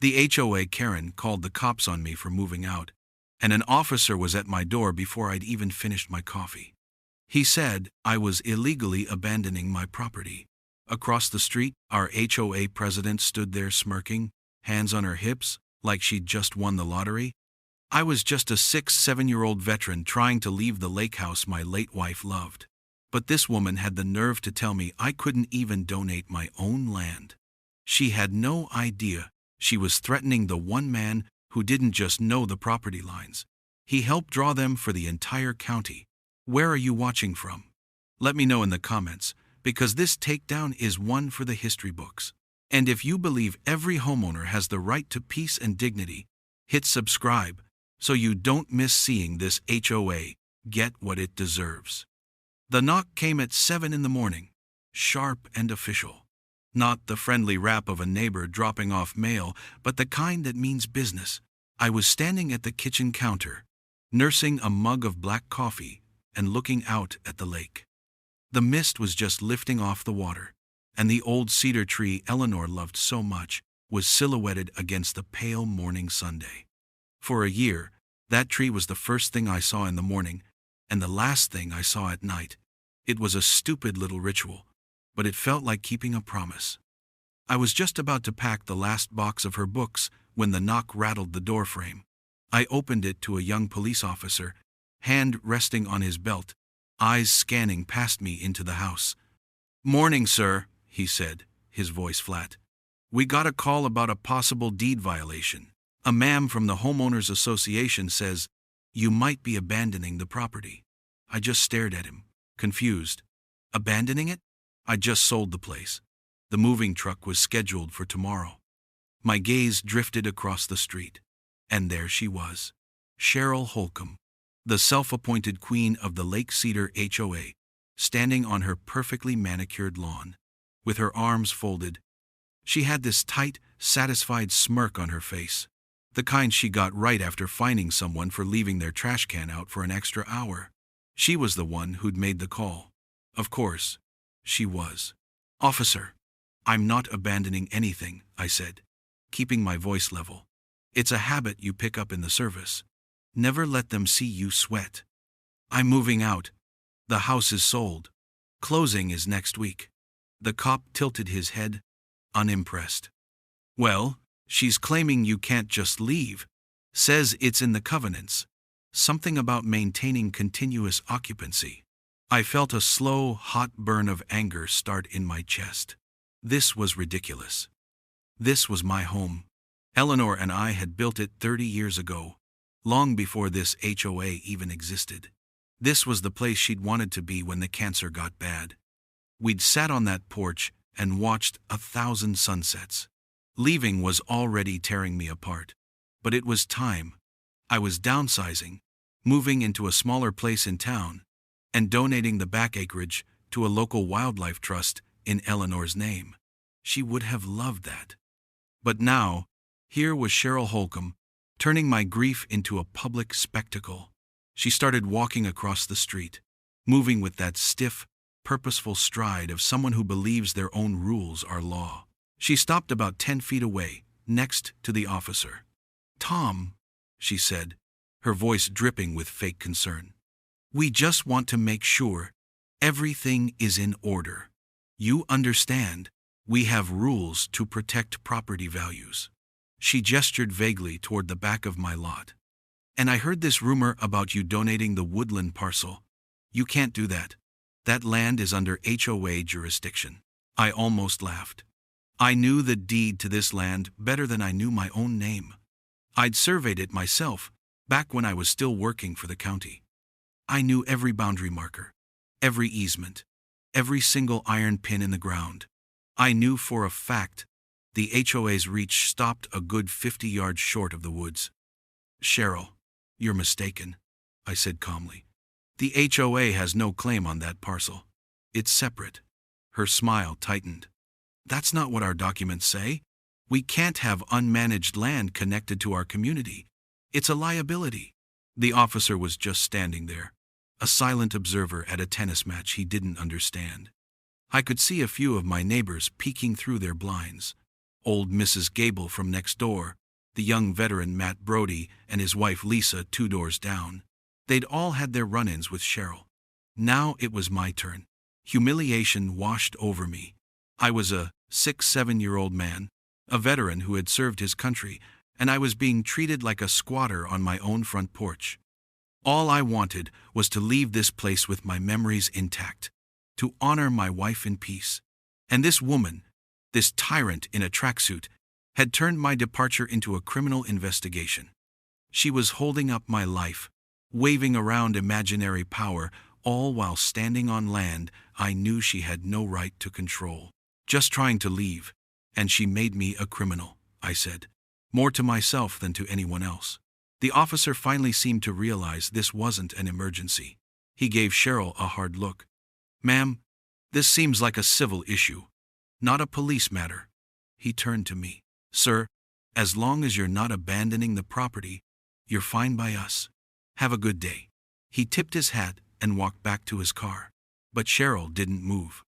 The HOA Karen called the cops on me for moving out, and an officer was at my door before I'd even finished my coffee. He said I was illegally abandoning my property. Across the street, our HOA president stood there smirking, hands on her hips, like she'd just won the lottery. I was just a 6-7-year-old veteran trying to leave the lake house my late wife loved. But this woman had the nerve to tell me I couldn't even donate my own land. She had no idea she was threatening the one man who didn't just know the property lines. He helped draw them for the entire county. Where are you watching from? Let me know in the comments, because this takedown is one for the history books. And if you believe every homeowner has the right to peace and dignity, hit subscribe so you don't miss seeing this HOA get what it deserves. The knock came at 7 in the morning, sharp and official. Not the friendly rap of a neighbor dropping off mail, but the kind that means business. I was standing at the kitchen counter, nursing a mug of black coffee and looking out at the lake. The mist was just lifting off the water, and the old cedar tree Eleanor loved so much was silhouetted against the pale morning Sunday. For a year, that tree was the first thing I saw in the morning, and the last thing I saw at night. It was a stupid little ritual, but it felt like keeping a promise. I was just about to pack the last box of her books when the knock rattled the doorframe. I opened it to a young police officer, hand resting on his belt, eyes scanning past me into the house. "Morning, sir," he said, his voice flat. "We got a call about a possible deed violation. A ma'am from the Homeowners Association says you might be abandoning the property." I just stared at him, confused. Abandoning it? I just sold the place. The moving truck was scheduled for tomorrow. My gaze drifted across the street, and there she was, Cheryl Holcomb, the self-appointed queen of the Lake Cedar HOA, standing on her perfectly manicured lawn, with her arms folded. She had this tight, satisfied smirk on her face, the kind she got right after fining someone for leaving their trash can out for an extra hour. She was the one who'd made the call. Of course, she was. "Officer, I'm not abandoning anything," I said, keeping my voice level. "It's a habit you pick up in the service. Never let them see you sweat. I'm moving out. The house is sold. Closing is next week." The cop tilted his head, unimpressed. "Well, she's claiming you can't just leave. Says it's in the covenants. Something about maintaining continuous occupancy." I felt a slow, hot burn of anger start in my chest. This was ridiculous. This was my home. Eleanor and I had built it 30 years ago, long before this HOA even existed. This was the place she'd wanted to be when the cancer got bad. We'd sat on that porch and watched 1,000 sunsets. Leaving was already tearing me apart. But it was time. I was downsizing, moving into a smaller place in town, and donating the back acreage to a local wildlife trust in Eleanor's name. She would have loved that. But now, here was Cheryl Holcomb, turning my grief into a public spectacle. She started walking across the street, moving with that stiff, purposeful stride of someone who believes their own rules are law. She stopped about 10 feet away, next to the officer. "Tom," she said, her voice dripping with fake concern. "We just want to make sure everything is in order. You understand, we have rules to protect property values." She gestured vaguely toward the back of my lot. "And I heard this rumor about you donating the woodland parcel. You can't do that. That land is under HOA jurisdiction." I almost laughed. I knew the deed to this land better than I knew my own name. I'd surveyed it myself, back when I was still working for the county. I knew every boundary marker, every easement, every single iron pin in the ground. I knew for a fact the HOA's reach stopped a good 50 yards short of the woods. "Cheryl, you're mistaken," I said calmly. "The HOA has no claim on that parcel. It's separate." Her smile tightened. "That's not what our documents say. We can't have unmanaged land connected to our community. It's a liability." The officer was just standing there, a silent observer at a tennis match he didn't understand. I could see a few of my neighbors peeking through their blinds, Old Mrs. Gable from next door, the young veteran Matt Brody and his wife Lisa 2 doors down. They'd all had their run-ins with Cheryl. Now it was my turn. Humiliation washed over me. I was a 6-7-year-old man, a veteran who had served his country, and I was being treated like a squatter on my own front porch. All I wanted was to leave this place with my memories intact, to honor my wife in peace. And this woman, this tyrant in a tracksuit, had turned my departure into a criminal investigation. She was holding up my life, waving around imaginary power, all while standing on land I knew she had no right to control. Just trying to leave, and she made me a criminal, I said, more to myself than to anyone else. The officer finally seemed to realize this wasn't an emergency. He gave Cheryl a hard look. "Ma'am, this seems like a civil issue, not a police matter." He turned to me. "Sir, as long as you're not abandoning the property, you're fine by us. Have a good day." He tipped his hat and walked back to his car. But Cheryl didn't move.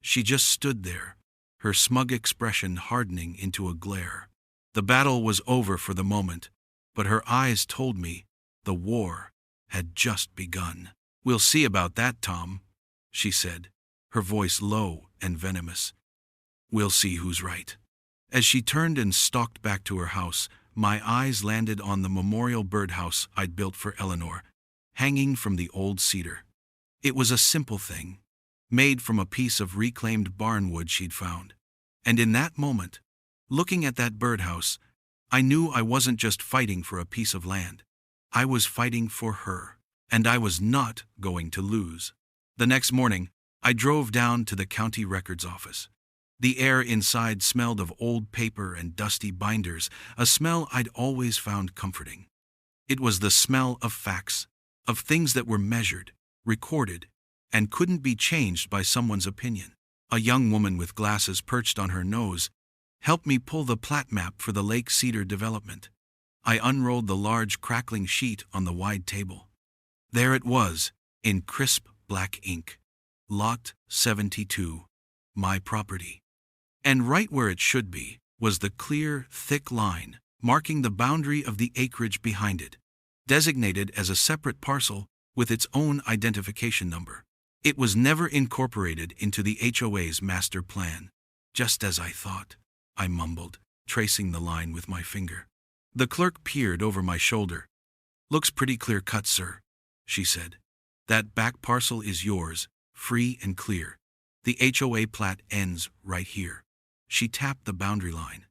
She just stood there, her smug expression hardening into a glare. The battle was over for the moment, but her eyes told me the war had just begun. "We'll see about that, Tom," she said, her voice low and venomous. "We'll see who's right." As she turned and stalked back to her house, my eyes landed on the memorial birdhouse I'd built for Eleanor, hanging from the old cedar. It was a simple thing, made from a piece of reclaimed barnwood she'd found. And in that moment, looking at that birdhouse, I knew I wasn't just fighting for a piece of land. I was fighting for her, and I was not going to lose. The next morning, I drove down to the county records office. The air inside smelled of old paper and dusty binders, a smell I'd always found comforting. It was the smell of facts, of things that were measured, recorded, and couldn't be changed by someone's opinion. A young woman with glasses perched on her nose helped me pull the plat map for the Lake Cedar development. I unrolled the large crackling sheet on the wide table. There it was, in crisp black ink. Lot 72, my property. And right where it should be was the clear, thick line marking the boundary of the acreage behind it, designated as a separate parcel with its own identification number. It was never incorporated into the HOA's master plan. "Just as I thought," I mumbled, tracing the line with my finger. The clerk peered over my shoulder. "Looks pretty clear-cut, sir," she said. "That back parcel is yours, free and clear. The HOA plat ends right here." She tapped the boundary line.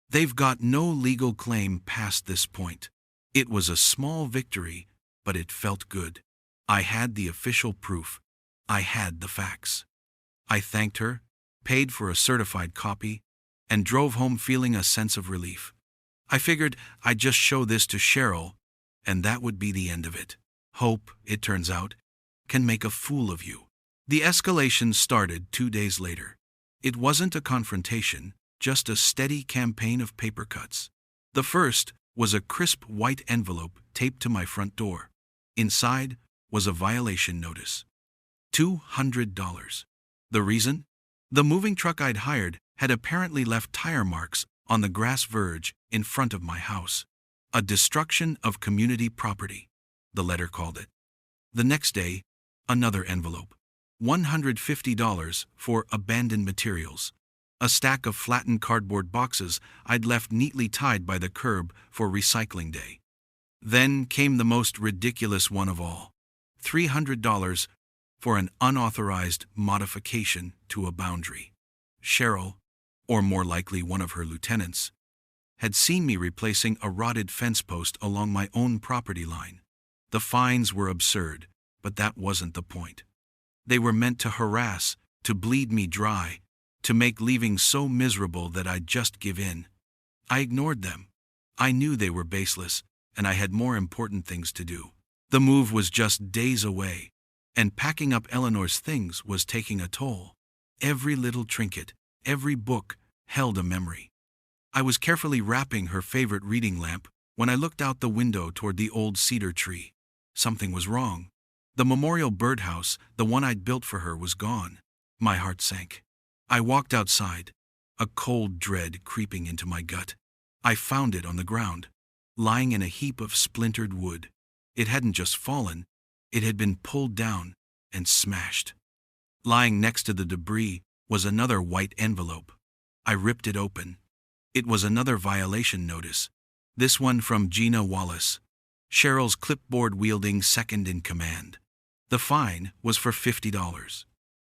"They've got no legal claim past this point." It was a small victory, but it felt good. I had the official proof. I had the facts. I thanked her, paid for a certified copy, and drove home feeling a sense of relief. I figured I'd just show this to Cheryl, and that would be the end of it. Hope, it turns out, can make a fool of you. The escalation started 2 days later. It wasn't a confrontation, just a steady campaign of paper cuts. The first was a crisp white envelope taped to my front door. Inside was a violation notice. $200. The reason? The moving truck I'd hired had apparently left tire marks on the grass verge in front of my house. A destruction of community property, the letter called it. The next day, another envelope. $150 for abandoned materials. A stack of flattened cardboard boxes I'd left neatly tied by the curb for recycling day. Then came the most ridiculous one of all. $300 for an unauthorized modification to a boundary. Cheryl, or more likely one of her lieutenants, had seen me replacing a rotted fence post along my own property line. The fines were absurd, but that wasn't the point. They were meant to harass, to bleed me dry, to make leaving so miserable that I'd just give in. I ignored them. I knew they were baseless, and I had more important things to do. The move was just days away, and packing up Eleanor's things was taking a toll. Every little trinket, every book, held a memory. I was carefully wrapping her favorite reading lamp when I looked out the window toward the old cedar tree. Something was wrong. The memorial birdhouse, the one I'd built for her, was gone. My heart sank. I walked outside. a cold dread creeping into my gut. I found it on the ground, lying in a heap of splintered wood. It hadn't just fallen, it had been pulled down and smashed. Lying next to the debris was another white envelope. I ripped it open. It was another violation notice, this one from Gina Wallace, Cheryl's clipboard-wielding second in command. The fine was for $50.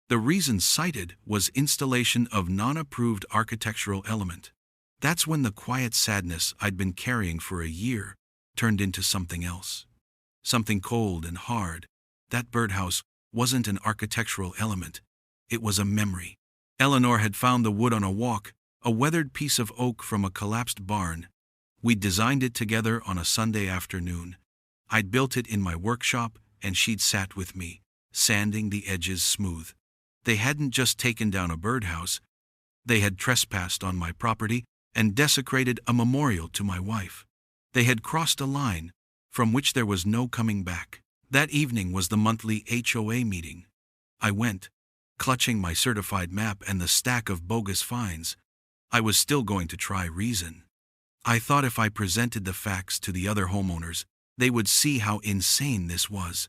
The reason cited was installation of non-approved architectural element. That's when the quiet sadness I'd been carrying for a year turned into something else. Something cold and hard. That birdhouse wasn't an architectural element. It was a memory. Eleanor had found the wood on a walk, a weathered piece of oak from a collapsed barn. We'd designed it together on a Sunday afternoon. I'd built it in my workshop, and she'd sat with me, sanding the edges smooth. They hadn't just taken down a birdhouse. They had trespassed on my property and desecrated a memorial to my wife. They had crossed a line from which there was no coming back. That evening was the monthly HOA meeting. I went, clutching my certified map and the stack of bogus fines. I was still going to try reason. I thought if I presented the facts to the other homeowners, they would see how insane this was.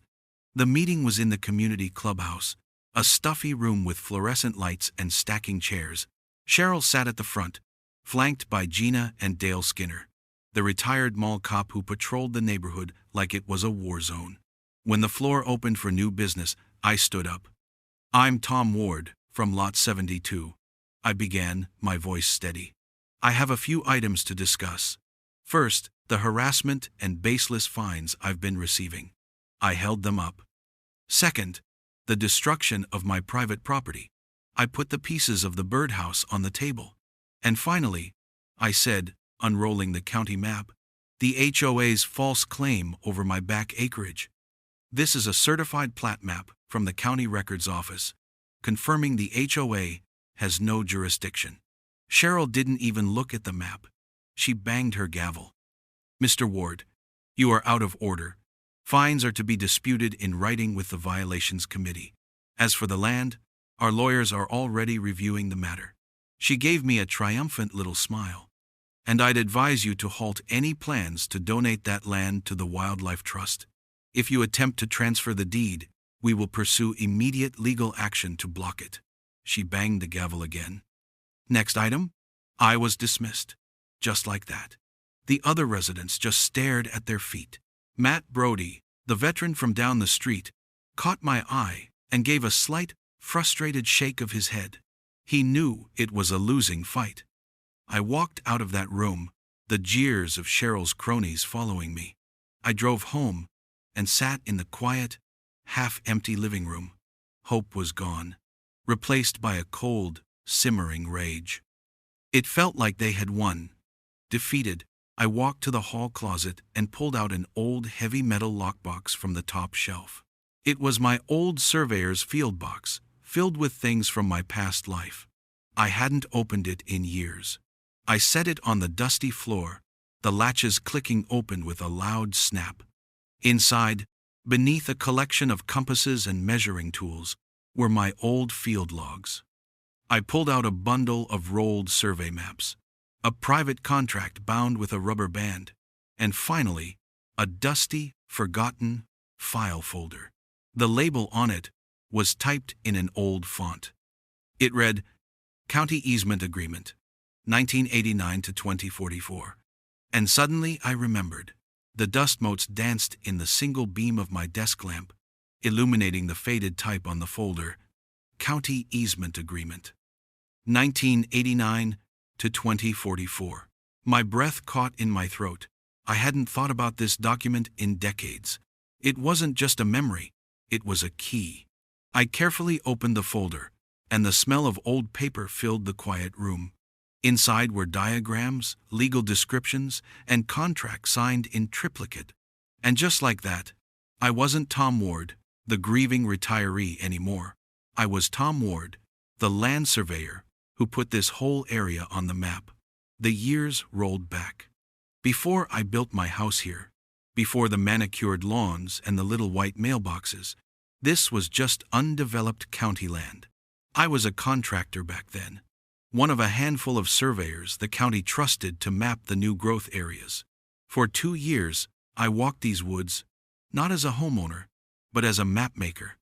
The meeting was in the community clubhouse, a stuffy room with fluorescent lights and stacking chairs. Cheryl sat at the front, flanked by Gina and Dale Skinner, the retired mall cop who patrolled the neighborhood like it was a war zone. When the floor opened for new business, I stood up. "I'm Tom Ward, from Lot 72. I began, my voice steady. "I have a few items to discuss. First, the harassment and baseless fines I've been receiving." I held them up. "Second, the destruction of my private property." I put the pieces of the birdhouse on the table. "And finally," I said, unrolling the county map, "the HOA's false claim over my back acreage. This is a certified plat map from the county records office, confirming the HOA has no jurisdiction." Cheryl didn't even look at the map. She banged her gavel. "Mr. Ward, you are out of order. Fines are to be disputed in writing with the Violations Committee. As for the land, our lawyers are already reviewing the matter." She gave me a triumphant little smile. "And I'd advise you to halt any plans to donate that land to the Wildlife Trust. If you attempt to transfer the deed, we will pursue immediate legal action to block it." She banged the gavel again. "Next item?" I was dismissed. Just like that. The other residents just stared at their feet. Matt Brody, the veteran from down the street, caught my eye and gave a slight, frustrated shake of his head. He knew it was a losing fight. I walked out of that room, the jeers of Cheryl's cronies following me. I drove home and sat in the quiet, half-empty living room. Hope was gone, replaced by a cold, simmering rage. It felt like they had won. Defeated, I walked to the hall closet and pulled out an old heavy metal lockbox from the top shelf. It was my old surveyor's field box, filled with things from my past life. I hadn't opened it in years. I set it on the dusty floor, the latches clicking open with a loud snap. Inside, beneath a collection of compasses and measuring tools, were my old field logs. I pulled out a bundle of rolled survey maps, a private contract bound with a rubber band, and finally, a dusty, forgotten file folder. The label on it was typed in an old font. It read, "County Easement Agreement, 1989 to 2044. And suddenly I remembered. The dust motes danced in the single beam of my desk lamp, illuminating the faded type on the folder. County Easement Agreement, 1989 to 2044. My breath caught in my throat. I hadn't thought about this document in decades. It wasn't just a memory, it was a key. I carefully opened the folder, and the smell of old paper filled the quiet room. Inside were diagrams, legal descriptions, and contracts signed in triplicate. And just like that, I wasn't Tom Ward, the grieving retiree anymore. I was Tom Ward, the land surveyor, who put this whole area on the map. The years rolled back. Before I built my house here, before the manicured lawns and the little white mailboxes, this was just undeveloped county land. I was a contractor back then, one of a handful of surveyors the county trusted to map the new growth areas. For 2 years, I walked these woods, not as a homeowner, but as a map maker.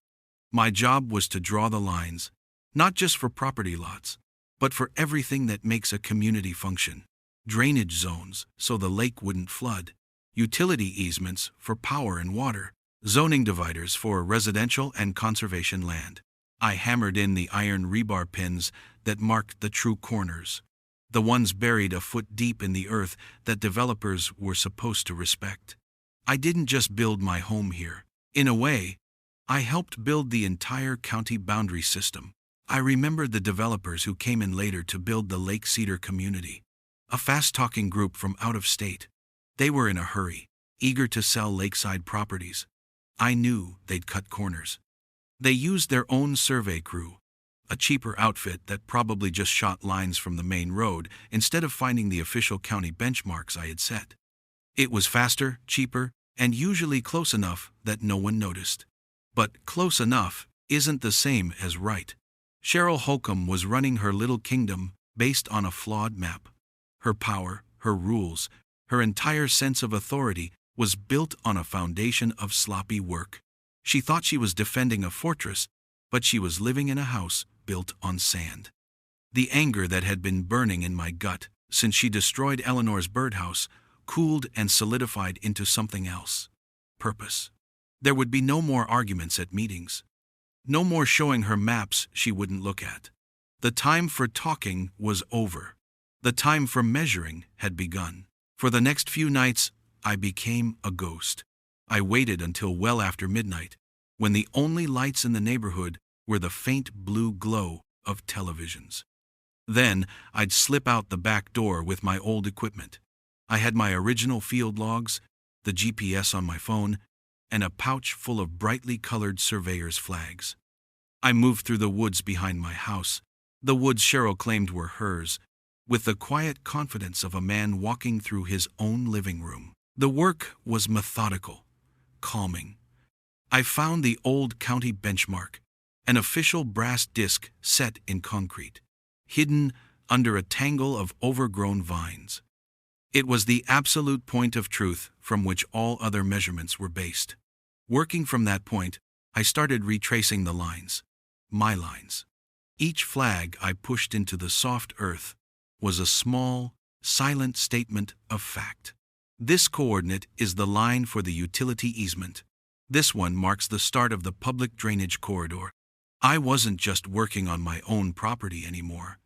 My job was to draw the lines, not just for property lots, but for everything that makes a community function. Drainage zones, so the lake wouldn't flood. Utility easements for power and water. Zoning dividers for residential and conservation land. I hammered in the iron rebar pins that marked the true corners, the ones buried a foot deep in the earth that developers were supposed to respect. I didn't just build my home here. In a way, I helped build the entire county boundary system. I remembered the developers who came in later to build the Lake Cedar community, a fast-talking group from out of state. They were in a hurry, eager to sell lakeside properties. I knew they'd cut corners. They used their own survey crew, a cheaper outfit that probably just shot lines from the main road instead of finding the official county benchmarks I had set. It was faster, cheaper, and usually close enough that no one noticed. But close enough isn't the same as right. Cheryl Holcomb was running her little kingdom based on a flawed map. Her power, her rules, her entire sense of authority was built on a foundation of sloppy work. She thought she was defending a fortress, but she was living in a house built on sand. The anger that had been burning in my gut since she destroyed Eleanor's birdhouse cooled and solidified into something else. Purpose. There would be no more arguments at meetings. No more showing her maps she wouldn't look at. The time for talking was over. The time for measuring had begun. For the next few nights, I became a ghost. I waited until well after midnight, when the only lights in the neighborhood were the faint blue glow of televisions. Then, I'd slip out the back door with my old equipment. I had my original field logs, the GPS on my phone, and a pouch full of brightly colored surveyor's flags. I moved through the woods behind my house, the woods Cheryl claimed were hers, with the quiet confidence of a man walking through his own living room. The work was methodical, calming. I found the old county benchmark, an official brass disc set in concrete, hidden under a tangle of overgrown vines. It was the absolute point of truth from which all other measurements were based. Working from that point, I started retracing the lines, my lines. Each flag I pushed into the soft earth was a small, silent statement of fact. This coordinate is the line for the utility easement. This one marks the start of the public drainage corridor. I wasn't just working on my own property anymore.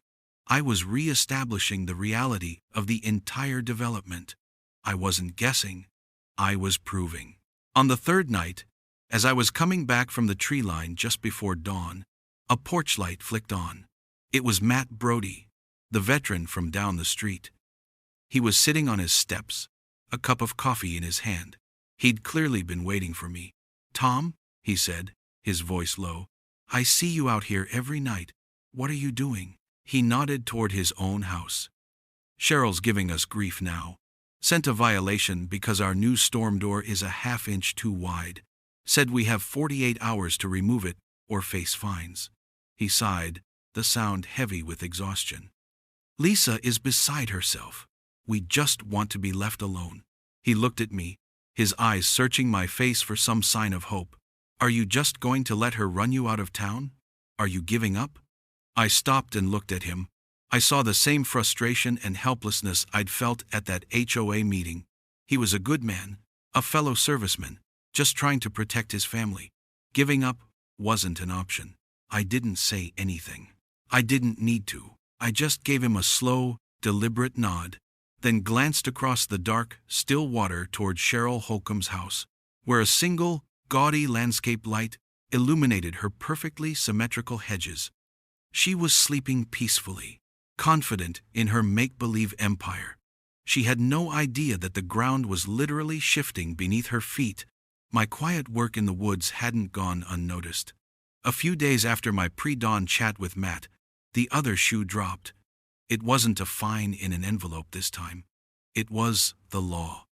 I was re-establishing the reality of the entire development. I wasn't guessing, I was proving. On the third night, as I was coming back from the tree line just before dawn, a porch light flicked on. It was Matt Brody, the veteran from down the street. He was sitting on his steps, a cup of coffee in his hand. He'd clearly been waiting for me. "Tom," he said, his voice low, "I see you out here every night. What are you doing?" He nodded toward his own house. "Cheryl's giving us grief now. Sent a violation because our new storm door is a half-inch too wide. Said we have 48 hours to remove it or face fines." He sighed, the sound heavy with exhaustion. "Lisa is beside herself. We just want to be left alone." He looked at me, his eyes searching my face for some sign of hope. "Are you just going to let her run you out of town? Are you giving up?" I stopped and looked at him. I saw the same frustration and helplessness I'd felt at that HOA meeting. He was a good man, a fellow serviceman, just trying to protect his family. Giving up wasn't an option. I didn't say anything. I didn't need to. I just gave him a slow, deliberate nod, then glanced across the dark, still water toward Cheryl Holcomb's house, where a single, gaudy landscape light illuminated her perfectly symmetrical hedges. She was sleeping peacefully, confident in her make-believe empire. She had no idea that the ground was literally shifting beneath her feet. My quiet work in the woods hadn't gone unnoticed. A few days after my pre-dawn chat with Matt, the other shoe dropped. It wasn't a fine in an envelope this time. It was the law.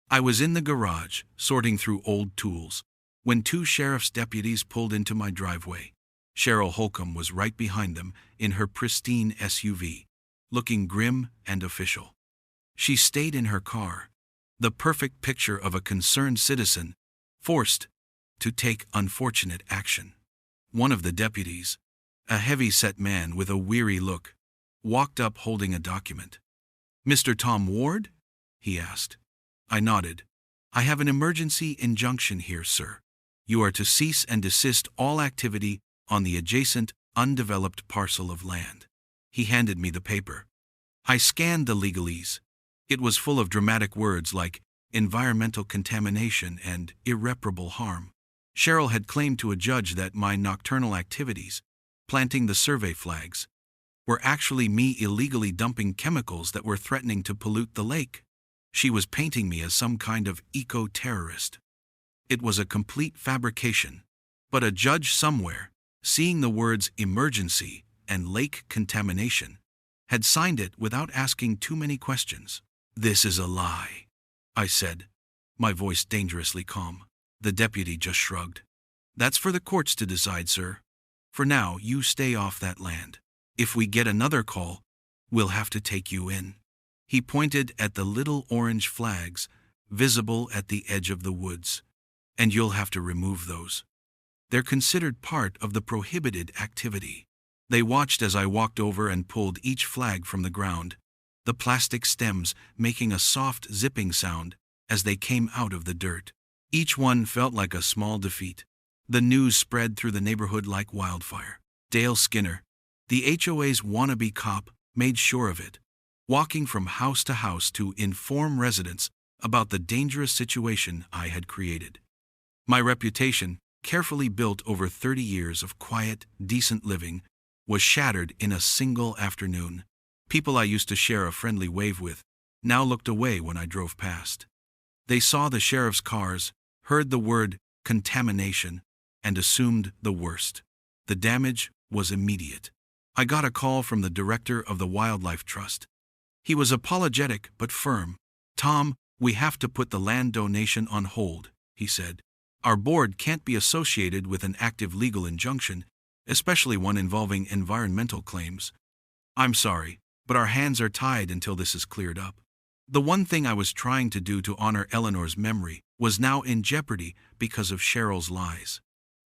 I was in the garage, sorting through old tools, when 2 sheriff's deputies pulled into my driveway. Cheryl Holcomb was right behind them in her pristine SUV, looking grim and official. She stayed in her car, the perfect picture of a concerned citizen, forced to take unfortunate action. One of the deputies, a heavy-set man with a weary look, walked up holding a document. "Mr. Tom Ward?" he asked. I nodded. "I have an emergency injunction here, sir. You are to cease and desist all activity on the adjacent, undeveloped parcel of land." He handed me the paper. I scanned the legalese. It was full of dramatic words like environmental contamination and irreparable harm. Cheryl had claimed to a judge that my nocturnal activities, planting the survey flags, were actually me illegally dumping chemicals that were threatening to pollute the lake. She was painting me as some kind of eco-terrorist. It was a complete fabrication, but a judge somewhere, seeing the words emergency and lake contamination, had signed it without asking too many questions. "This is a lie," I said, my voice dangerously calm. The deputy just shrugged. "That's for the courts to decide, sir. For now, you stay off that land. If we get another call, we'll have to take you in." He pointed at the little orange flags visible at the edge of the woods. "And you'll have to remove those. They're considered part of the prohibited activity." They watched as I walked over and pulled each flag from the ground, the plastic stems making a soft zipping sound as they came out of the dirt. Each one felt like a small defeat. The news spread through the neighborhood like wildfire. Dale Skinner, the HOA's wannabe cop, made sure of it, walking from house to house to inform residents about the dangerous situation I had created. My reputation, carefully built over 30 years of quiet, decent living, was shattered in a single afternoon. People I used to share a friendly wave with now looked away when I drove past. They saw the sheriff's cars, heard the word contamination, and assumed the worst. The damage was immediate. I got a call from the director of the Wildlife Trust. He was apologetic but firm. "Tom, we have to put the land donation on hold," he said. "Our board can't be associated with an active legal injunction, especially one involving environmental claims. I'm sorry, but our hands are tied until this is cleared up." The one thing I was trying to do to honor Eleanor's memory was now in jeopardy because of Cheryl's lies.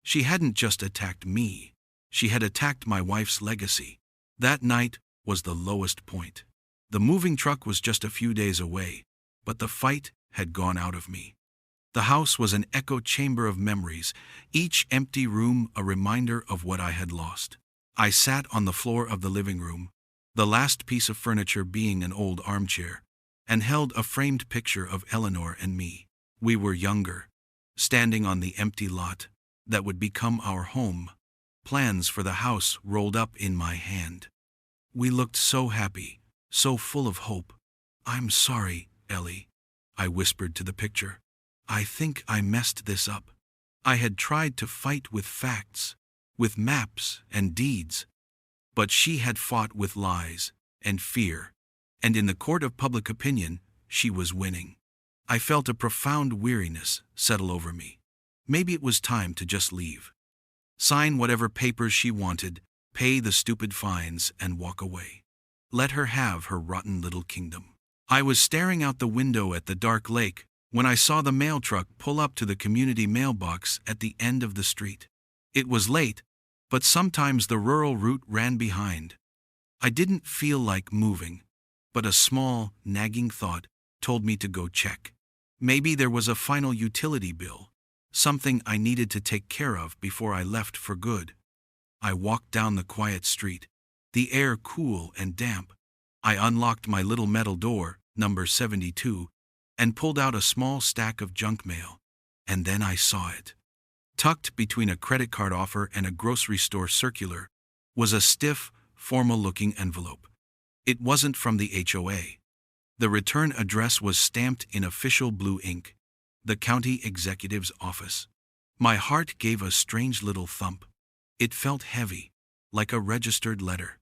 She hadn't just attacked me, she had attacked my wife's legacy. That night was the lowest point. The moving truck was just a few days away, but the fight had gone out of me. The house was an echo chamber of memories, each empty room a reminder of what I had lost. I sat on the floor of the living room, the last piece of furniture being an old armchair, and held a framed picture of Eleanor and me. We were younger, standing on the empty lot that would become our home, plans for the house rolled up in my hand. We looked so happy, so full of hope. "I'm sorry, Ellie," I whispered to the picture. "I think I messed this up." I had tried to fight with facts, with maps and deeds, but she had fought with lies and fear, and in the court of public opinion, she was winning. I felt a profound weariness settle over me. Maybe it was time to just leave. Sign whatever papers she wanted, pay the stupid fines, and walk away. Let her have her rotten little kingdom. I was staring out the window at the dark lake when I saw the mail truck pull up to the community mailbox at the end of the street. It was late, but sometimes the rural route ran behind. I didn't feel like moving, but a small, nagging thought told me to go check. Maybe there was a final utility bill, something I needed to take care of before I left for good. I walked down the quiet street, the air cool and damp. I unlocked my little metal door, number 72, and pulled out a small stack of junk mail. And then I saw it. Tucked between a credit card offer and a grocery store circular was a stiff, formal-looking envelope. It wasn't from the HOA. The return address was stamped in official blue ink, the county executive's office. My heart gave a strange little thump. It felt heavy, like a registered letter.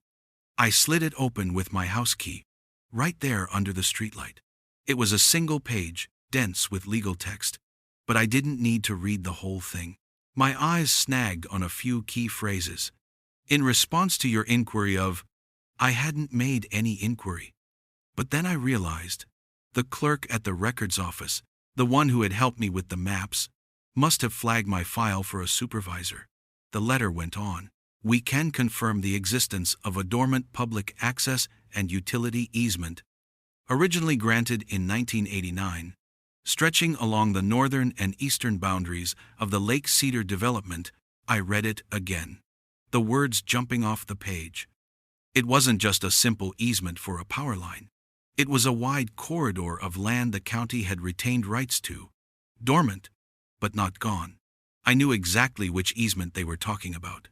I slid it open with my house key, right there under the streetlight. It was a single page, dense with legal text, but I didn't need to read the whole thing. My eyes snagged on a few key phrases. In response to your inquiry of, I hadn't made any inquiry. But then I realized, the clerk at the records office, the one who had helped me with the maps, must have flagged my file for a supervisor. The letter went on. We can confirm the existence of a dormant public access and utility easement, originally granted in 1989, stretching along the northern and eastern boundaries of the Lake Cedar development. I read it again, the words jumping off the page. It wasn't just a simple easement for a power line. It was a wide corridor of land the county had retained rights to, dormant, but not gone. I knew exactly which easement they were talking about.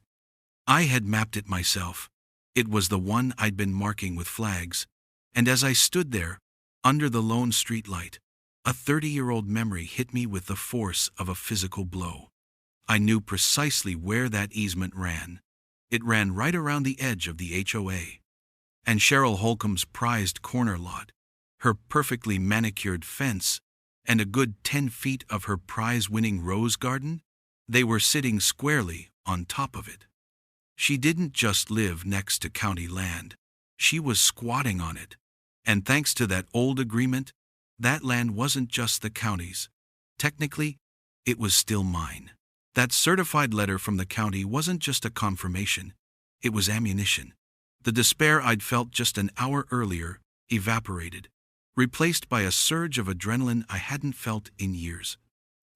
I had mapped it myself. It was the one I'd been marking with flags, and as I stood there, under the lone street light, a 30-year-old memory hit me with the force of a physical blow. I knew precisely where that easement ran. It ran right around the edge of the HOA. And Cheryl Holcomb's prized corner lot, her perfectly manicured fence, and a good 10 feet of her prize-winning rose garden, they were sitting squarely on top of it. She didn't just live next to county land. She was squatting on it. And thanks to that old agreement, that land wasn't just the county's. Technically, it was still mine. That certified letter from the county wasn't just a confirmation. It was ammunition. The despair I'd felt just an hour earlier evaporated, replaced by a surge of adrenaline I hadn't felt in years.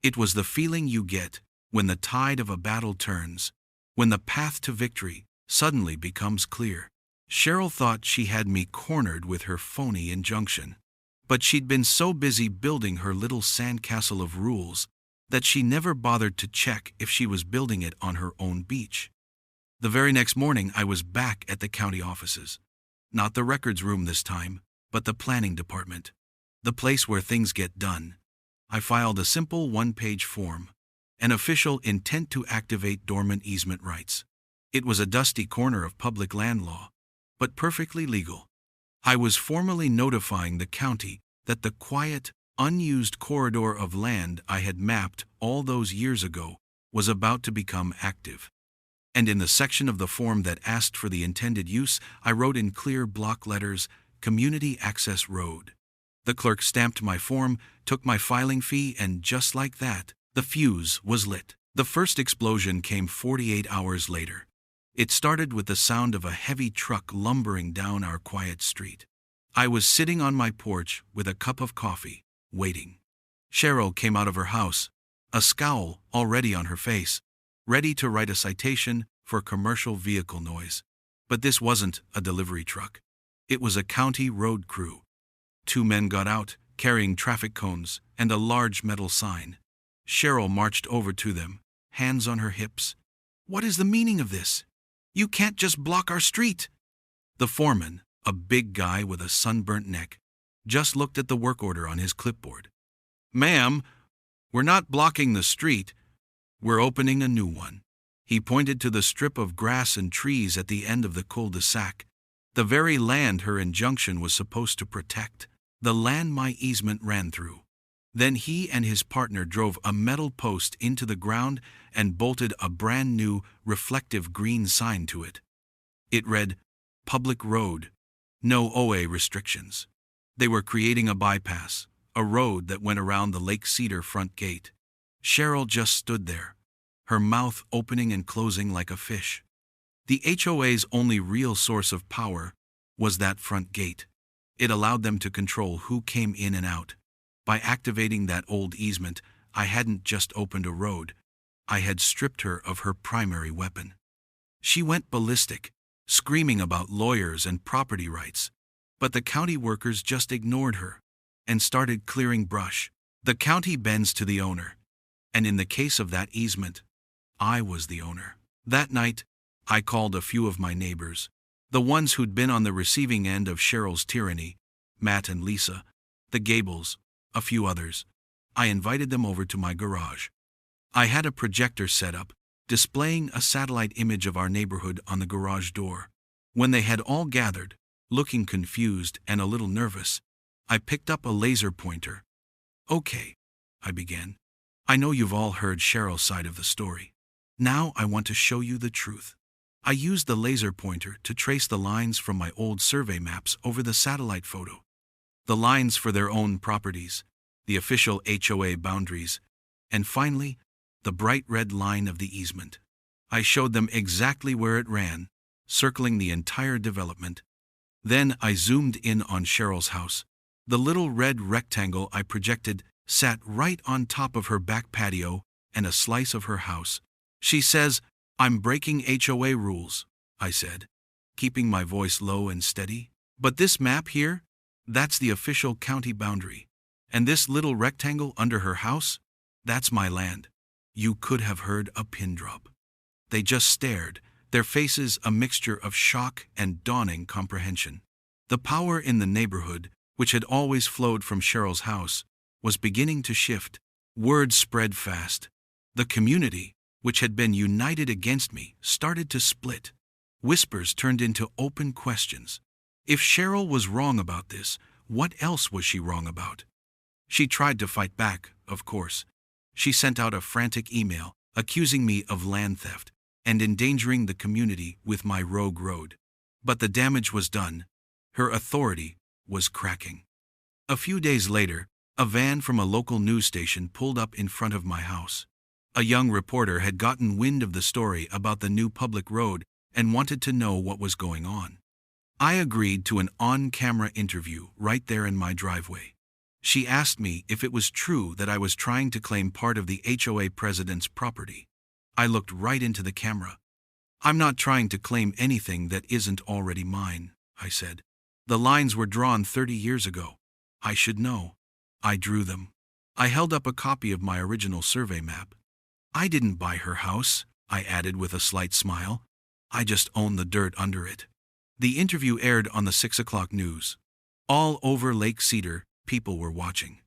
It was the feeling you get when the tide of a battle turns, when the path to victory suddenly becomes clear. Cheryl thought she had me cornered with her phony injunction, but she'd been so busy building her little sandcastle of rules that she never bothered to check if she was building it on her own beach. The very next morning I was back at the county offices. Not the records room this time, but the planning department. The place where things get done. I filed a simple one-page form, an official intent to activate dormant easement rights. It was a dusty corner of public land law, but perfectly legal. I was formally notifying the county that the quiet, unused corridor of land I had mapped all those years ago was about to become active. And in the section of the form that asked for the intended use, I wrote in clear block letters, Community Access Road. The clerk stamped my form, took my filing fee, and just like that, the fuse was lit. The first explosion came 48 hours later. It started with the sound of a heavy truck lumbering down our quiet street. I was sitting on my porch with a cup of coffee, waiting. Cheryl came out of her house, a scowl already on her face, ready to write a citation for commercial vehicle noise. But this wasn't a delivery truck. It was a county road crew. 2 men got out, carrying traffic cones and a large metal sign. Cheryl marched over to them, hands on her hips. What is the meaning of this? You can't just block our street. The foreman, a big guy with a sunburnt neck, just looked at the work order on his clipboard. Ma'am, we're not blocking the street. We're opening a new one. He pointed to the strip of grass and trees at the end of the cul-de-sac, the very land her injunction was supposed to protect, the land my easement ran through. Then he and his partner drove a metal post into the ground and bolted a brand new, reflective green sign to it. It read, Public Road, no OA restrictions. They were creating a bypass, a road that went around the Lake Cedar front gate. Cheryl just stood there, her mouth opening and closing like a fish. The HOA's only real source of power was that front gate. It allowed them to control who came in and out. By activating that old easement, I hadn't just opened a road. I had stripped her of her primary weapon. She went ballistic, screaming about lawyers and property rights. But the county workers just ignored her and started clearing brush. The county bends to the owner. And in the case of that easement, I was the owner. That night, I called a few of my neighbors, the ones who'd been on the receiving end of Cheryl's tyranny, Matt and Lisa, the Gables, a few others. I invited them over to my garage. I had a projector set up, displaying a satellite image of our neighborhood on the garage door. When they had all gathered, looking confused and a little nervous, I picked up a laser pointer. Okay, I began. I know you've all heard Cheryl's side of the story. Now I want to show you the truth. I used the laser pointer to trace the lines from my old survey maps over the satellite photo. The lines for their own properties, the official HOA boundaries, and finally, the bright red line of the easement. I showed them exactly where it ran, circling the entire development. Then I zoomed in on Cheryl's house. The little red rectangle I projected sat right on top of her back patio and a slice of her house. She says, "I'm breaking HOA rules," I said, keeping my voice low and steady. "But this map here, that's the official county boundary. And this little rectangle under her house, that's my land." You could have heard a pin drop. They just stared, their faces a mixture of shock and dawning comprehension. The power in the neighborhood, which had always flowed from Cheryl's house, was beginning to shift. Word spread fast. The community, which had been united against me, started to split. Whispers turned into open questions. If Cheryl was wrong about this, what else was she wrong about? She tried to fight back, of course. She sent out a frantic email, accusing me of land theft and endangering the community with my rogue road. But the damage was done. Her authority was cracking. A few days later, a van from a local news station pulled up in front of my house. A young reporter had gotten wind of the story about the new public road and wanted to know what was going on. I agreed to an on-camera interview right there in my driveway. She asked me if it was true that I was trying to claim part of the HOA president's property. I looked right into the camera. "I'm not trying to claim anything that isn't already mine," I said. "The lines were drawn 30 years ago. I should know. I drew them." I held up a copy of my original survey map. "I didn't buy her house," I added with a slight smile. "I just own the dirt under it." The interview aired on the 6 o'clock news. All over Lake Cedar, people were watching.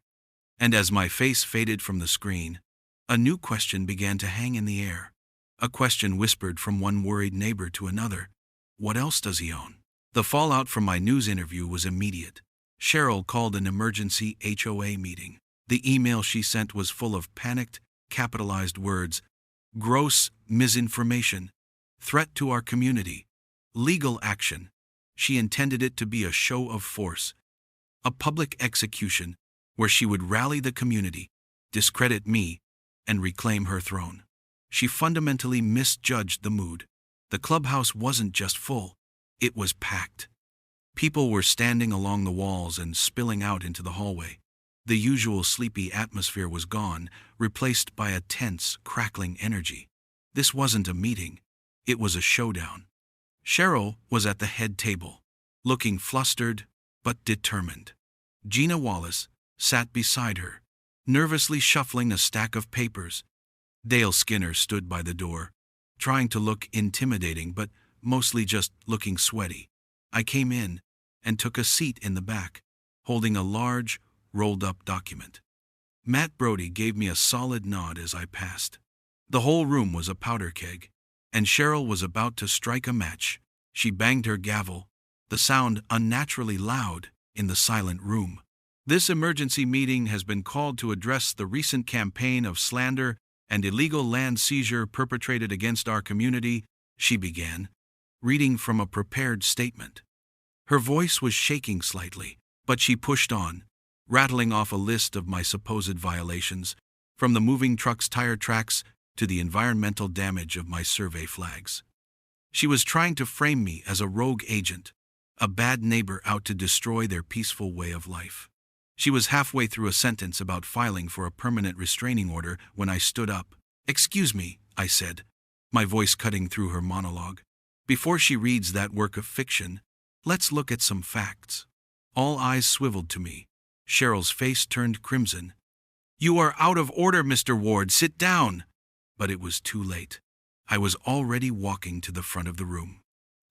And as my face faded from the screen, a new question began to hang in the air. A question whispered from one worried neighbor to another. What else does he own? The fallout from my news interview was immediate. Cheryl called an emergency HOA meeting. The email she sent was full of panicked, capitalized words. Gross misinformation. Threat to our community. Legal action. She intended it to be a show of force. A public execution where she would rally the community, discredit me, and reclaim her throne. She fundamentally misjudged the mood. The clubhouse wasn't just full, it was packed. People were standing along the walls and spilling out into the hallway. The usual sleepy atmosphere was gone, replaced by a tense, crackling energy. This wasn't a meeting, it was a showdown. Cheryl was at the head table, looking flustered but determined. Gina Wallace sat beside her, nervously shuffling a stack of papers. Dale Skinner stood by the door, trying to look intimidating but mostly just looking sweaty. I came in and took a seat in the back, holding a large, rolled-up document. Matt Brody gave me a solid nod as I passed. The whole room was a powder keg, and Cheryl was about to strike a match. She banged her gavel, the sound unnaturally loud in the silent room. "This emergency meeting has been called to address the recent campaign of slander and illegal land seizure perpetrated against our community," she began, reading from a prepared statement. Her voice was shaking slightly, but she pushed on, rattling off a list of my supposed violations, from the moving truck's tire tracks to the environmental damage of my survey flags. She was trying to frame me as a rogue agent, a bad neighbor out to destroy their peaceful way of life. She was halfway through a sentence about filing for a permanent restraining order when I stood up. "Excuse me," I said, my voice cutting through her monologue. "Before she reads that work of fiction, let's look at some facts." All eyes swiveled to me. Cheryl's face turned crimson. "You are out of order, Mr. Ward. Sit down." But it was too late. I was already walking to the front of the room.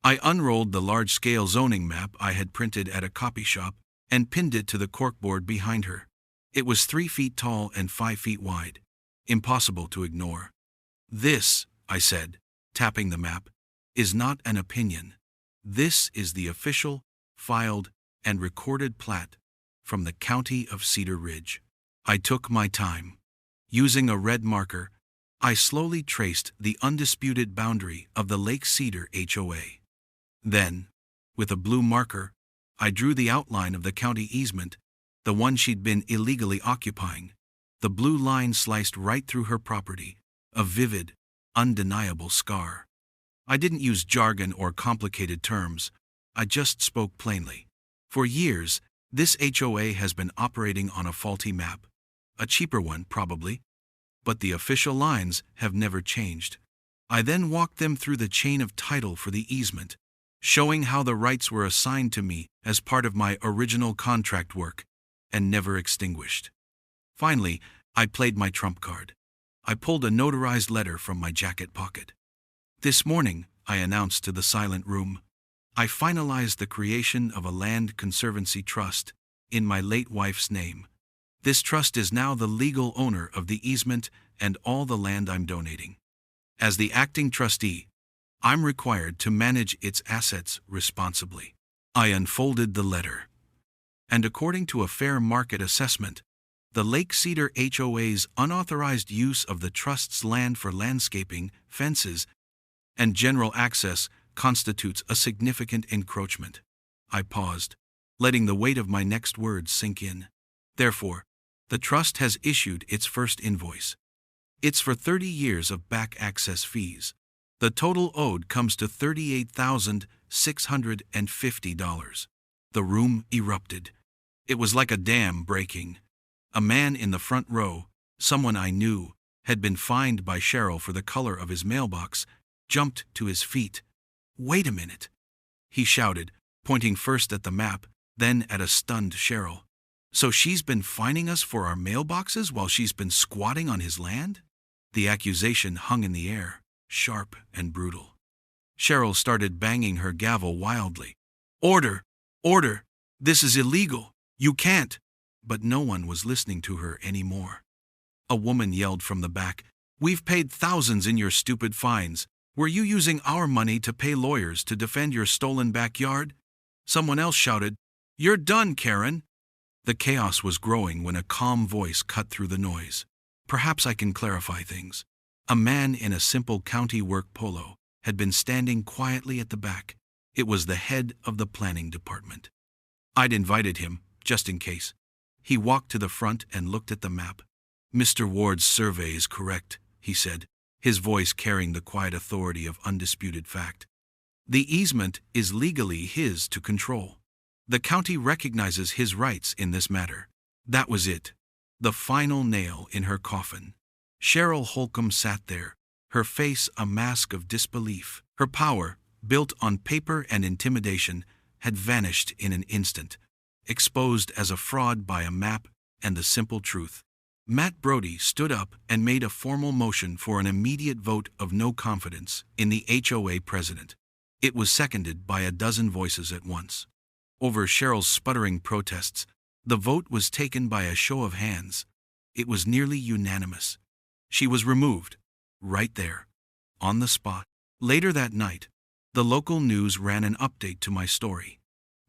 I unrolled the large-scale zoning map I had printed at a copy shop and pinned it to the corkboard behind her. It was 3 feet tall and 5 feet wide. Impossible to ignore. "This," I said, tapping the map, "is not an opinion. This is the official, filed, and recorded plat from the county of Cedar Ridge." I took my time. Using a red marker, I slowly traced the undisputed boundary of the Lake Cedar HOA. Then, with a blue marker, I drew the outline of the county easement, the one she'd been illegally occupying. The blue line sliced right through her property, a vivid, undeniable scar. I didn't use jargon or complicated terms, I just spoke plainly. For years, this HOA has been operating on a faulty map. A cheaper one, probably. But the official lines have never changed. I then walked them through the chain of title for the easement, showing how the rights were assigned to me as part of my original contract work, and never extinguished. Finally, I played my trump card. I pulled a notarized letter from my jacket pocket. This morning, I announced to the silent room, I finalized the creation of a land conservancy trust in my late wife's name. This trust is now the legal owner of the easement and all the land I'm donating. As the acting trustee, I'm required to manage its assets responsibly. I unfolded the letter. And according to a fair market assessment, the Lake Cedar HOA's unauthorized use of the trust's land for landscaping, fences, and general access constitutes a significant encroachment. I paused, letting the weight of my next words sink in. Therefore, the trust has issued its first invoice. It's for 30 years of back access fees. The total owed comes to $38,650. The room erupted. It was like a dam breaking. A man in the front row, someone I knew, had been fined by Cheryl for the color of his mailbox, jumped to his feet. "Wait a minute," he shouted, pointing first at the map, then at a stunned Cheryl. "So she's been fining us for our mailboxes while she's been squatting on his land?" The accusation hung in the air, sharp and brutal. Cheryl started banging her gavel wildly. "Order! Order! This is illegal! You can't!" But no one was listening to her anymore. A woman yelled from the back, "We've paid thousands in your stupid fines. Were you using our money to pay lawyers to defend your stolen backyard?" Someone else shouted, "You're done, Karen!" The chaos was growing when a calm voice cut through the noise. Perhaps I can clarify things. A man in a simple county work polo had been standing quietly at the back. It was the head of the planning department. I'd invited him, just in case. He walked to the front and looked at the map. "Mr. Ward's survey is correct," he said, his voice carrying the quiet authority of undisputed fact. "The easement is legally his to control. The county recognizes his rights in this matter." That was it. The final nail in her coffin. Cheryl Holcomb sat there, her face a mask of disbelief. Her power, built on paper and intimidation, had vanished in an instant, exposed as a fraud by a map and the simple truth. Matt Brody stood up and made a formal motion for an immediate vote of no confidence in the HOA president. It was seconded by a dozen voices at once. Over Cheryl's sputtering protests, the vote was taken by a show of hands. It was nearly unanimous. She was removed, right there, on the spot. Later that night, the local news ran an update to my story.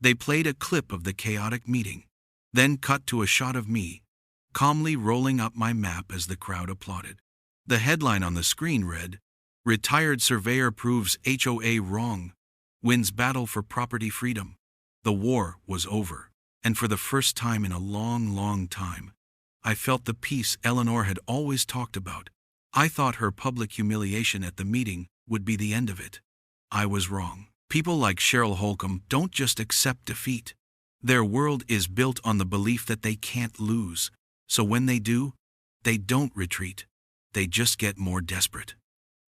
They played a clip of the chaotic meeting, then cut to a shot of me, calmly rolling up my map as the crowd applauded. The headline on the screen read, "Retired Surveyor Proves HOA Wrong, Wins Battle for Property Freedom." The war was over, and for the first time in a long, long time, I felt the peace Eleanor had always talked about. I thought her public humiliation at the meeting would be the end of it. I was wrong. People like Cheryl Holcomb don't just accept defeat. Their world is built on the belief that they can't lose, so when they do, they don't retreat. They just get more desperate.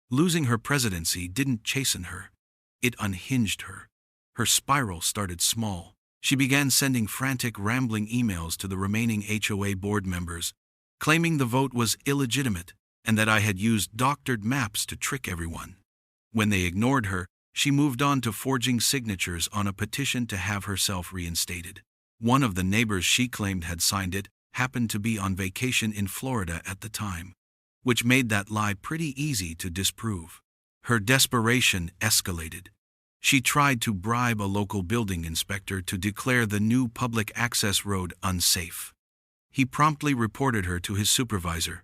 Losing her presidency didn't chasten her. It unhinged her. Her spiral started small. She began sending frantic, rambling emails to the remaining HOA board members, claiming the vote was illegitimate and that I had used doctored maps to trick everyone. When they ignored her, she moved on to forging signatures on a petition to have herself reinstated. One of the neighbors she claimed had signed it happened to be on vacation in Florida at the time, which made that lie pretty easy to disprove. Her desperation escalated. She tried to bribe a local building inspector to declare the new public access road unsafe. He promptly reported her to his supervisor,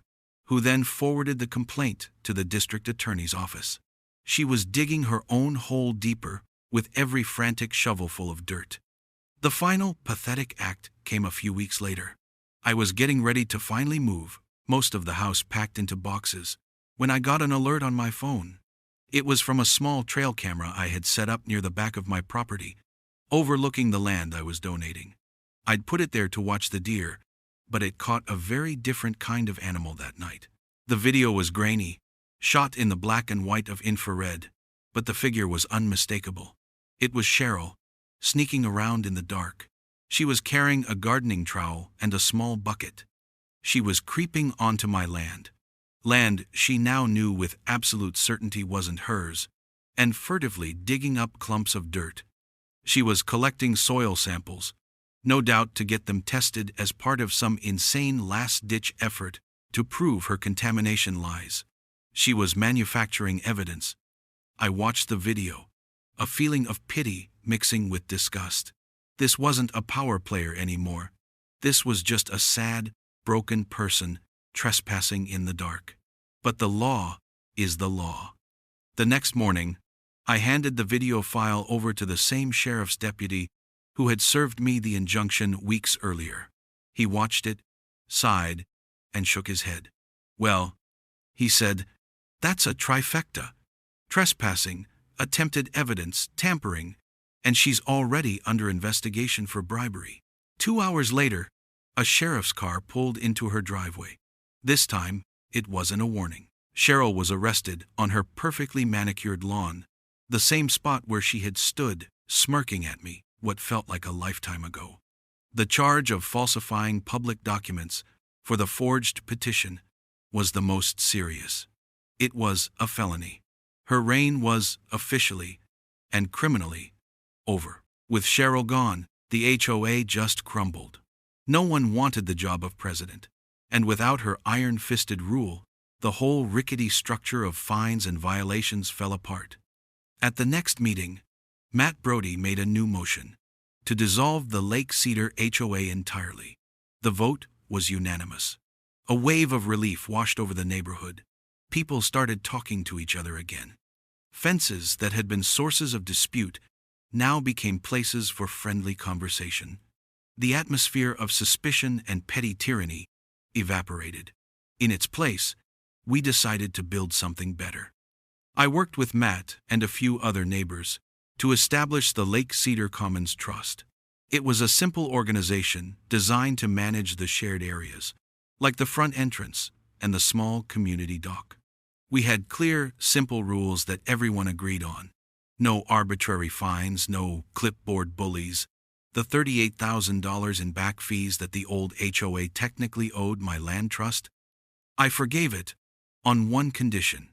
who then forwarded the complaint to the district attorney's office. She was digging her own hole deeper with every frantic shovelful of dirt. The final, pathetic act came a few weeks later. I was getting ready to finally move, most of the house packed into boxes, when I got an alert on my phone. It was from a small trail camera I had set up near the back of my property, overlooking the land I was donating. I'd put it there to watch the deer, but it caught a very different kind of animal that night. The video was grainy, shot in the black and white of infrared, but the figure was unmistakable. It was Cheryl, sneaking around in the dark. She was carrying a gardening trowel and a small bucket. She was creeping onto my land she now knew with absolute certainty wasn't hers, and furtively digging up clumps of dirt. She was collecting soil samples, no doubt to get them tested as part of some insane last-ditch effort to prove her contamination lies. She was manufacturing evidence. I watched the video, a feeling of pity mixing with disgust. This wasn't a power player anymore. This was just a sad, broken person trespassing in the dark. But the law is the law. The next morning, I handed the video file over to the same sheriff's deputy who had served me the injunction weeks earlier. He watched it, sighed, and shook his head. "Well," he said, "that's a trifecta. Trespassing, attempted evidence, tampering, and she's already under investigation for bribery." 2 hours later, a sheriff's car pulled into her driveway. This time, it wasn't a warning. Cheryl was arrested on her perfectly manicured lawn, the same spot where she had stood, smirking at me, what felt like a lifetime ago. The charge of falsifying public documents for the forged petition was the most serious. It was a felony. Her reign was, officially and criminally, over. With Cheryl gone, the HOA just crumbled. No one wanted the job of president, and without her iron-fisted rule, the whole rickety structure of fines and violations fell apart. At the next meeting, Matt Brody made a new motion to dissolve the Lake Cedar HOA entirely. The vote was unanimous. A wave of relief washed over the neighborhood. People started talking to each other again. Fences that had been sources of dispute now became places for friendly conversation. The atmosphere of suspicion and petty tyranny evaporated. In its place, we decided to build something better. I worked with Matt and a few other neighbors to establish the Lake Cedar Commons Trust. It was a simple organization designed to manage the shared areas, like the front entrance and the small community dock. We had clear, simple rules that everyone agreed on. No arbitrary fines, no clipboard bullies, the $38,000 in back fees that the old HOA technically owed my land trust. I forgave it on one condition: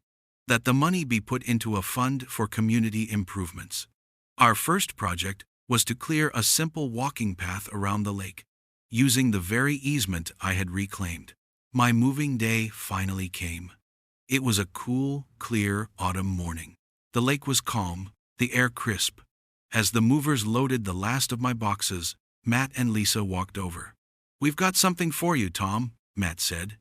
that the money be put into a fund for community improvements. Our first project was to clear a simple walking path around the lake, using the very easement I had reclaimed. My moving day finally came. It was a cool, clear autumn morning. The lake was calm, the air crisp. As the movers loaded the last of my boxes, Matt and Lisa walked over. "We've got something for you, Tom," Matt said.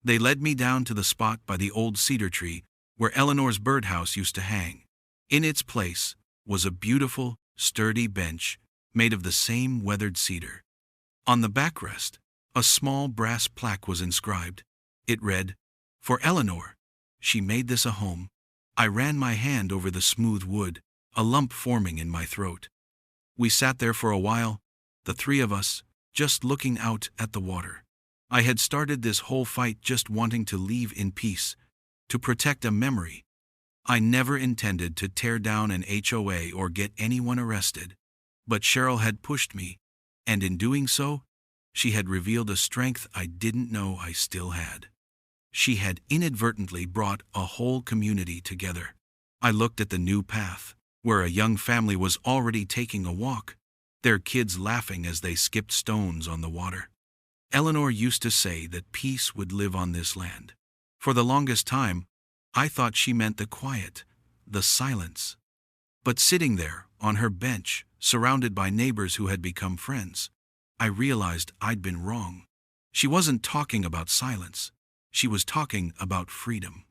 They led me down to the spot by the old cedar tree where Eleanor's birdhouse used to hang. In its place was a beautiful, sturdy bench made of the same weathered cedar. On the backrest, a small brass plaque was inscribed. It read, "For Eleanor. She made this a home." I ran my hand over the smooth wood, a lump forming in my throat. We sat there for a while, the three of us, just looking out at the water. I had started this whole fight just wanting to leave in peace, to protect a memory. I never intended to tear down an HOA or get anyone arrested, but Cheryl had pushed me, and in doing so, she had revealed a strength I didn't know I still had. She had inadvertently brought a whole community together. I looked at the new path, where a young family was already taking a walk, their kids laughing as they skipped stones on the water. Eleanor used to say that peace would live on this land. For the longest time, I thought she meant the quiet, the silence. But sitting there, on her bench, surrounded by neighbors who had become friends, I realized I'd been wrong. She wasn't talking about silence. She was talking about freedom.